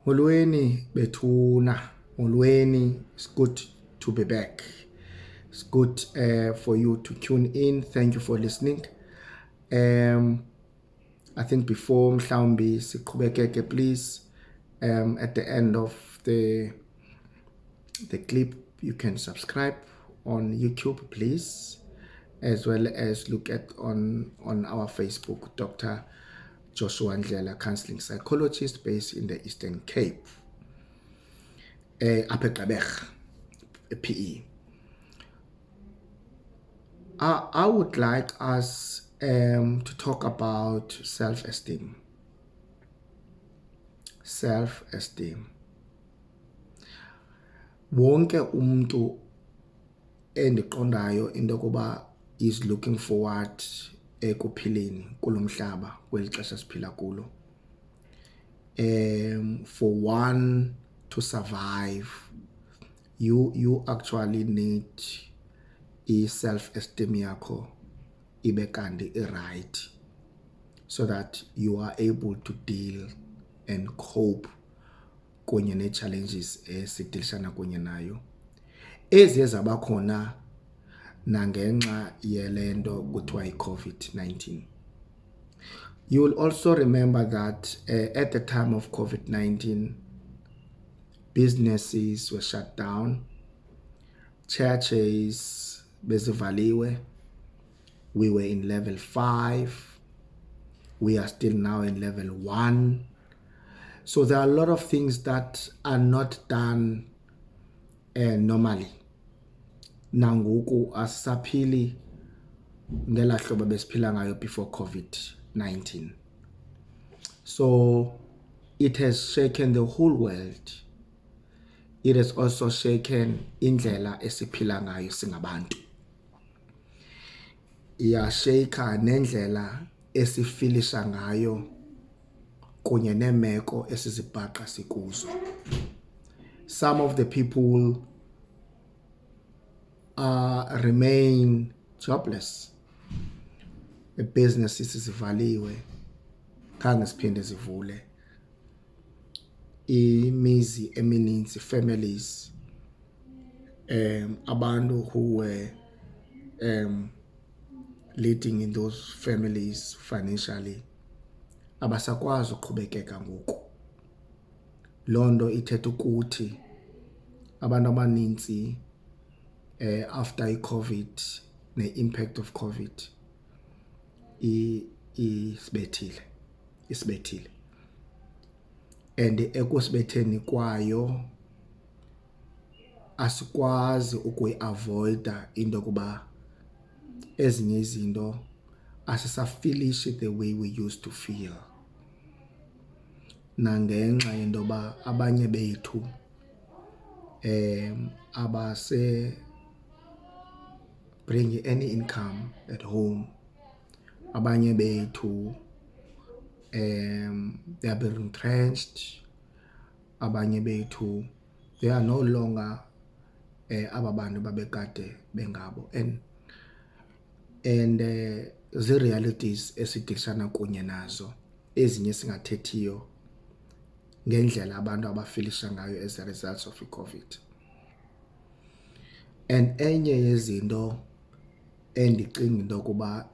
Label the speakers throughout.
Speaker 1: Molweni bethuna, molweni. It's good to be back. It's good for you to tune in. Thank you for listening. I think before mhlawumbi siqhubekeke, please, at the end of the clip, you can subscribe on YouTube, please, as well as look at on our Facebook, Dr. Joshua Ndlela, counseling psychologist based in the Eastern Cape, apha eGqeberha, PE. I would like us to talk about self-esteem. Self-esteem. Wonke umuntu endiqondayo into yokuba is looking forward ekuphileni kulomhlaba kweli xesha siphila kulo. For one to survive, you actually need self-esteem yakho ibe kanti right, so that you are able to deal and cope kunye ne-challenges esidilishana kunye nayo eziye zabakhona nangenxa yelento kuthiwa yi-COVID-19. You will also remember that at the time of COVID-19, businesses were shut down, churches bezivaliwe. We were in level 5. We are still now in level 1. So there are a lot of things that are not done normally. Nangoku asisaphili ngela hlobo besiphila ngayo before COVID-19. So it has shaken the whole world. It has also shaken indlela esiphila ngayo singabantu. Iyashaka nendlela esifilisha ngayo kunye nemeko esizibhaqa sikuzo. Some of the people remain jobless. Businesses zivaliwe, khange siphinde zivule. Imizi emininzi, families, abantu who were leading in those families financially, abasakwazi uqhubekeka ngoku. Londo ithetha ukuthi abantu abaninzi after i-COVID, ne-impact of COVID, isibethile. And ekusibetheni kwayo asikwazi ukuyi-avoida into yokuba ezinye izinto asisafilishi the way we used to feel. Nangenxa yento yoba abanye bethu abase bring any income at home. Abanye bethu they are being retrenched. Abanye bethu they are no longer ababantu babekade bengabo, and the realities esidilishana kunye nazo ezinye singathethiyo ngendlela abantu abafilisha ngayo as a result of i-COVID. And enye yezinto endicinga into yokuba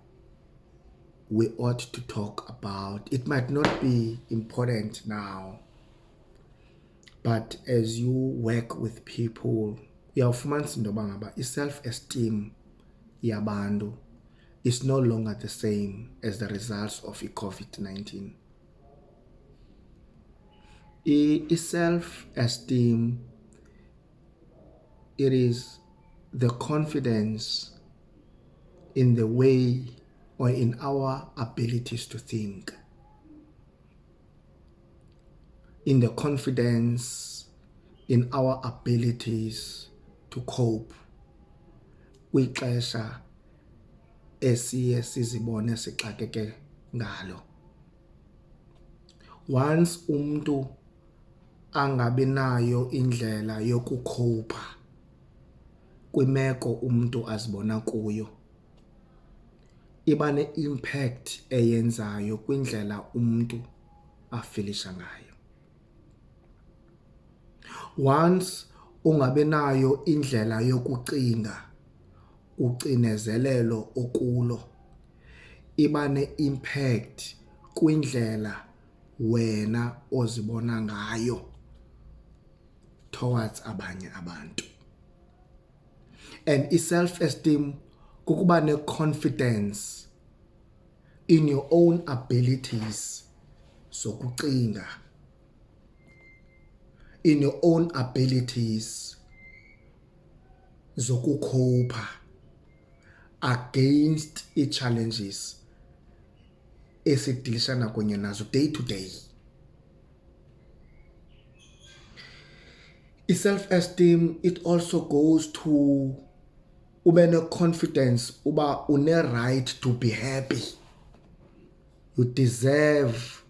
Speaker 1: we ought to talk about, it might not be important now, but as you work with people, uyawufumanisa into yoba ngaba i-self-esteem yabantu is no longer the same as the results of i-COVID-19. Self-esteem, it is the confidence in the way or in our abilities to think, in the confidence in our abilities to cope kwixesha esiye sizibone sixakeke ngalo. Once umuntu angabi nayo indlela yokukhopha kwimeko umuntu azibona kuyo, iba ne-impact eyenzayo kwindlela umuntu afilisha ngayo. Once ungabe nayo indlela yokucinga ucinezelelo okulo iba ne-impact kwindlela wena ozibona ngayo towards abanye abantu. And i-self-esteem kukuba ne-confidence in your own abilities zokucinga, in your own abilities zokukhopha against i-challenges esidilishana kunye nazo day to day. I-self-esteem, it also goes to ube ne-confidence uba une-right to be happy. You deserve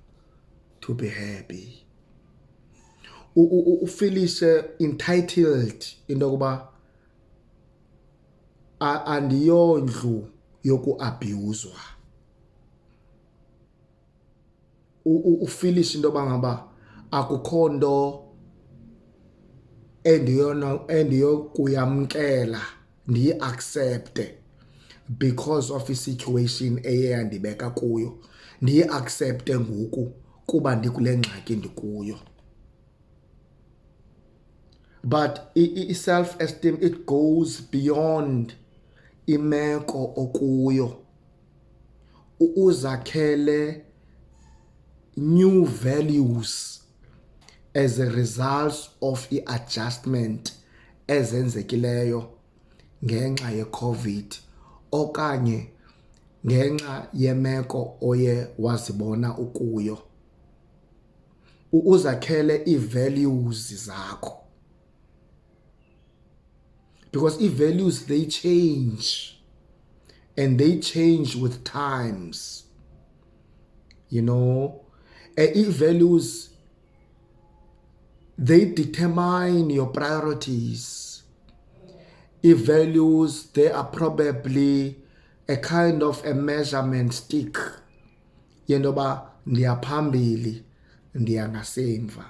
Speaker 1: to be happy. Ufilishe entitled into yokuba andiyondlu yoku-abuswa. Ufilishe into yoba ngaba akukho nto endiyokuyamkela ndiyi-accepte because of i-situation eye yandibeka kuyo, ndiyi-accepte ngoku kuba ndikule ngxaki ndikuyo. But i-self-esteem, it goes beyond imeko okuyo. Uzakhele new values as a result of i-adjustment ezenzekileyo ngenxa ye-COVID okanye ngenxa yemeko oye wazibona ukuyo. Uzakhele ii-values zakho, because ii-values, they change and they change with times. You know, ii-values, they determine your priorities. Ii-values, they are probably a kind of a measurement stick. Yento ba ndiya phambili, ndiya ngasemva.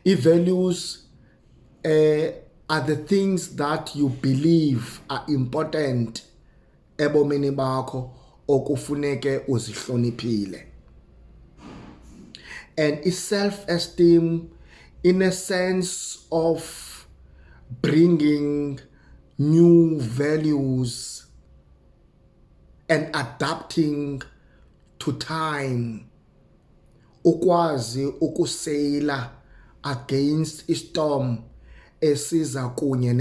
Speaker 1: Ii-values are the things that you believe are important ebomini bakho okufuneke uzihloniphile. And i-self-esteem, in a sense of bringing new values and adapting to time, ukwazi ukuseyila against istorm esiza kunye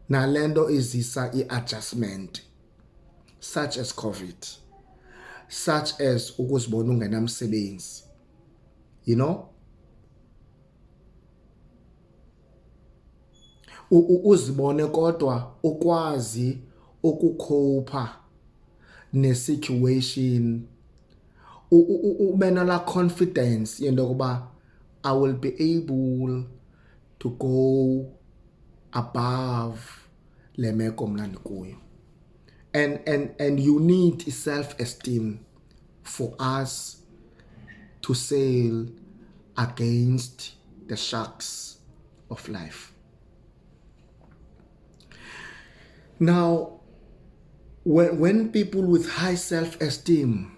Speaker 1: nalento izisa i-adjustment, such as COVID, such as ukuzibona ungenamsebenzi. You know, uzibone kodwa ukwazi ukukhopha ne-situation, ube nala confidence yento yokuba I will be able to go above le meko mna ndikuyo. And you need self-esteem for us to sail against the sharks of life. Now, when people with high self-esteem,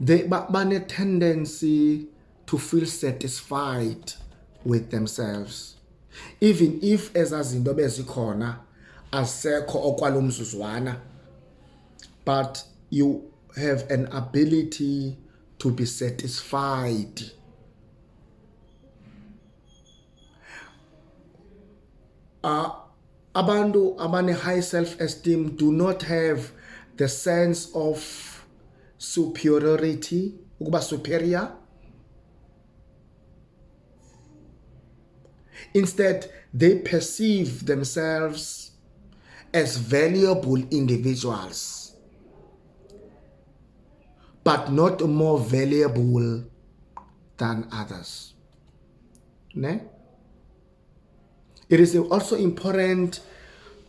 Speaker 1: they have a tendency to feel satisfied with themselves, even if ezazinto bezikhona asekho okwalo mzuzwana, but you have an ability to be satisfied. Abantu abane high self-esteem do not have the sense of superiority, ukuba superior. Instead, they perceive themselves as valuable individuals, but not more valuable than others. Ne? It is also important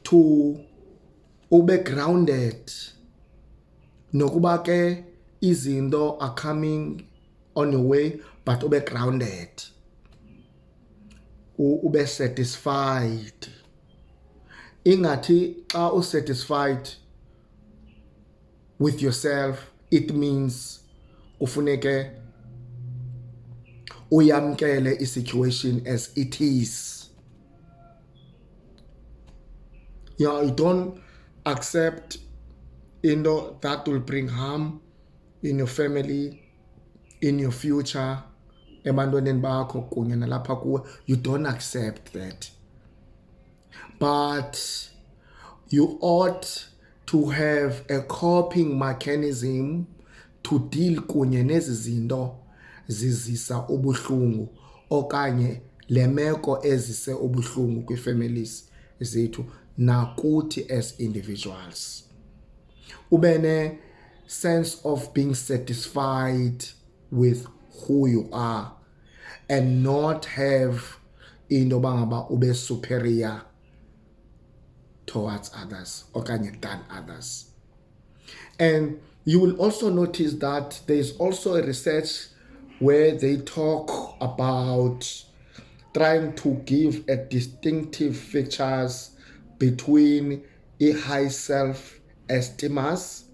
Speaker 1: to be grounded. Nokuba ke izinto are coming on your way, but ube grounded, ube satisfied. Ingathi xa usatisfied with yourself, it means ufuneke uyamkele i-situation as it is. You don't accept into that will bring harm in your family, in your future, ebantwaneni bakho kunye nalapha kuwe. You don't accept that. But you ought to have a coping mechanism to deal kunye nezi zinto zizisa ubuhlungu okanye le meko ezise ubuhlungu kwi-families zethu nakuthi as individuals. Ube ne sense of being satisfied with who you are and not have into bangaba ube superior towards others okanye than others. And you will also notice that there is also a research where they talk about trying to give a distinctive features between a high self-esteemers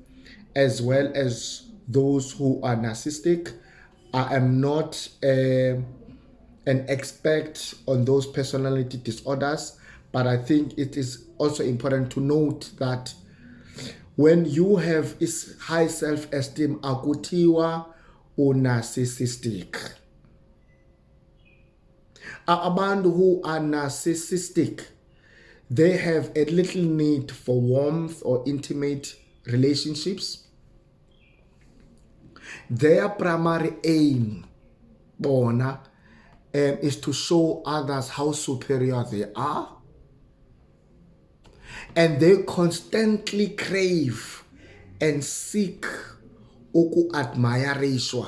Speaker 1: as well as those who are narcissistic. I am not an expert on those personality disorders, but I think it is also important to note that when you have is high self-esteem, akutiwa narcissistic. Abantu who are narcissistic, they have a little need for warmth or intimate relationships. Their primary aim, bona, is to show others how superior they are. And they constantly crave and seek uku-admireshwa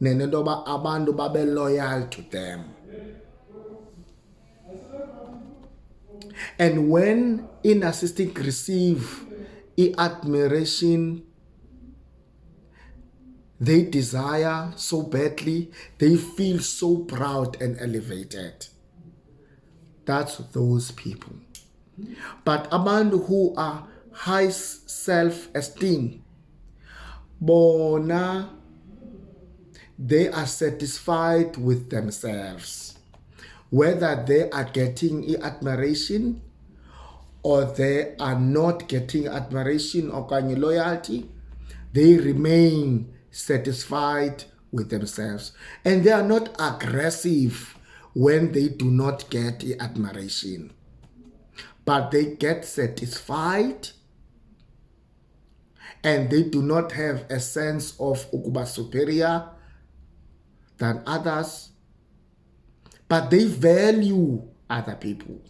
Speaker 1: nenendoba abantu babe loyal to them. And when a narcissistic receive admiration they desire so badly, they feel so proud and elevated. That's those people. But abantu who are high self-esteem, bona, they are satisfied with themselves. Whether they are getting admiration or they are not getting admiration or any loyalty, they remain satisfied with themselves. And they are not aggressive when they do not get admiration. But they get satisfied and they do not have a sense of ukuba superior than others, but they value other people.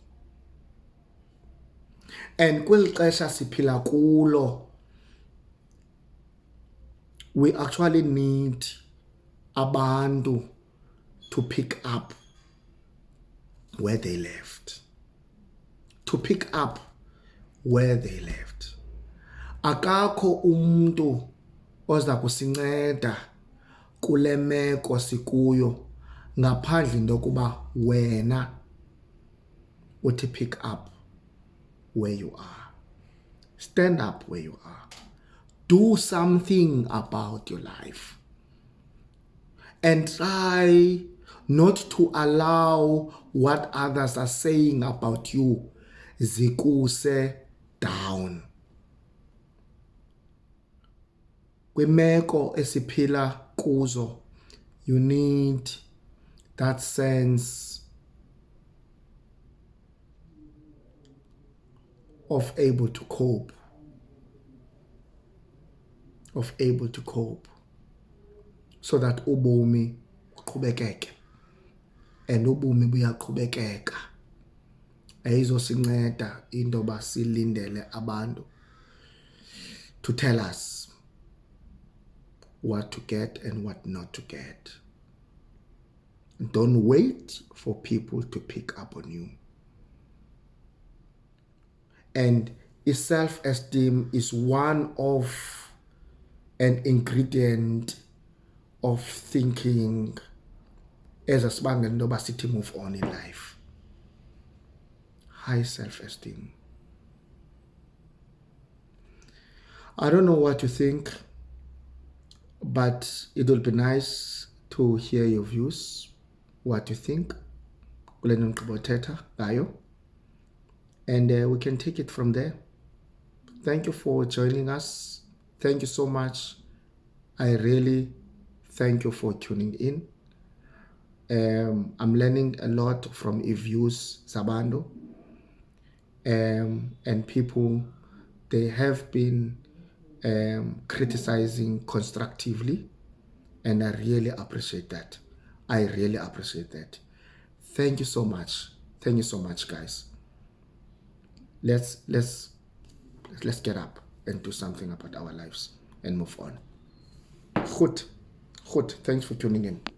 Speaker 1: And kweli xesha siphila kulo, we actually need abantu to pick up where they left. To pick up where they left. Akakho umuntu oza kusinceda kule meko sikuyo ngaphandle ndokuba wena uthi pick up where you are. Stand up where you are. Do something about your life. And try not to allow what others are saying about you zikuse down. Kwimeko esiphila kuzo, you need that sense of able to cope. Of able to cope. So that ubomi buqhubekeke. And ubomi buyaqhubekeka. Ayizosinceda into yoba silindele abantu to tell us what to get and what not to get. Don't wait for people to pick up on you. And self-esteem is one of an ingredient of thinking ezasibangela into yoba sithi move on in life. High self-esteem. I don't know what you think, but it will be nice to hear your views, what you think, and we can take it from there. Thank you for joining us. Thank you so much. I really thank you for tuning in. I'm learning a lot from your views, Zabando, and people, they have been criticizing constructively, and I really appreciate that. I really appreciate that. Thank you so much. Thank you so much, guys. Let's get up and do something about our lives and move on. Goed. Thanks for tuning in.